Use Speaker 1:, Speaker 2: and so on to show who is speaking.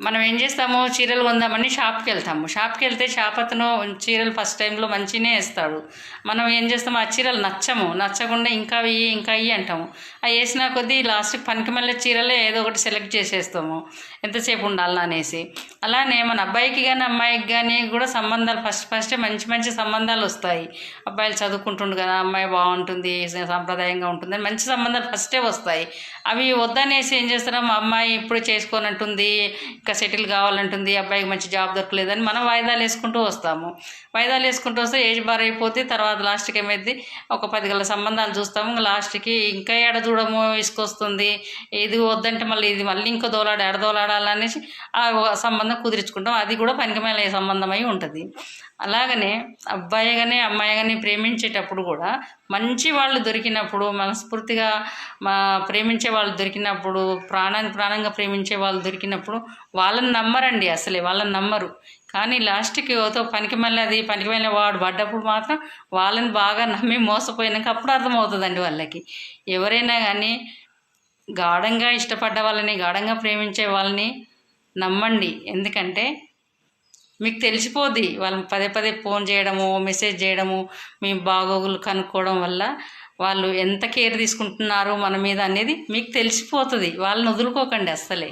Speaker 1: మనం ఏం చేస్తాము, చీరలు కొందామని షాప్కి వెళ్తాము. షాప్కి వెళ్తే షాప్ అతను చీరలు ఫస్ట్ టైంలో మంచిగానే వేస్తాడు. మనం ఏం చేస్తాము, ఆ చీరలు నచ్చకుండా ఇంకా ఇయ్యి అంటాము. అవి వేసినా కొద్దీ లాస్ట్కి పనికి మళ్ళీ చీరలే ఏదో ఒకటి సెలెక్ట్ చేసేస్తాము, ఎంతసేపు ఉండాలని అనేసి. అలానే మన అబ్బాయికి కానీ అమ్మాయికి కానీ కూడా సంబంధాలు ఫస్టే మంచి సంబంధాలు వస్తాయి. అబ్బాయిలు చదువుకుంటుండు కదా, అమ్మాయి బాగుంటుంది, సాంప్రదాయంగా ఉంటుందని మంచి సంబంధాలు ఫస్టే వస్తాయి. అవి వద్దనేసి ఏం చేస్తారా, మా అమ్మాయి ఇప్పుడు చేసుకోనంటుంది, ఇంకా సెటిల్ కావాలంటుంది, అబ్బాయికి మంచి జాబ్ దొరకలేదని మనం వాయిదాలు వేసుకుంటూ వస్తే ఏజ్ బార్ అయిపోతే తర్వాత లాస్ట్కి ఏమైంది, ఒక 10 గల సంబంధాలు చూస్తాము. లాస్ట్కి ఇంకా ఏడ చూడము ఇసుకొస్తుంది, ఇది వద్దంటే మళ్ళీ ఇంకో ఎడదోలాడాలనేసి ఆ సంబంధం కుదిరించుకుంటాం. అది కూడా పనికిమాలిన సంబంధం అయి ఉంటుంది. అలాగనే అబ్బాయి కానీ అమ్మాయి కానీ ప్రేమించేటప్పుడు కూడా మంచి వాళ్ళు దొరికినప్పుడు, మనస్ఫూర్తిగా ప్రేమించే వాళ్ళు దొరికినప్పుడు, ప్రాణంగా ప్రేమించే వాళ్ళు దొరికినప్పుడు వాళ్ళని నమ్మరండి, అసలే వాళ్ళని నమ్మరు. కానీ లాస్ట్కి పనికిమాలిన వాడు పడ్డప్పుడు మాత్రం వాళ్ళని బాగా నమ్మి మోసపోయినాక అప్పుడు అర్థమవుతుందండి వాళ్ళకి. ఎవరైనా కానీ గాఢంగా ఇష్టపడ్డ వాళ్ళని, గాఢంగా ప్రేమించే వాళ్ళని నమ్మండి. ఎందుకంటే మీకు తెలిసిపోద్ది, వాళ్ళని పదే ఫోన్ చేయడము, మెసేజ్ చేయడము, మీ బాగోగులు కనుక్కోవడం వల్ల వాళ్ళు ఎంత కేర్ తీసుకుంటున్నారు మన మీద అనేది మీకు తెలిసిపోతుంది. వాళ్ళని వదులుకోకండి అస్సలే.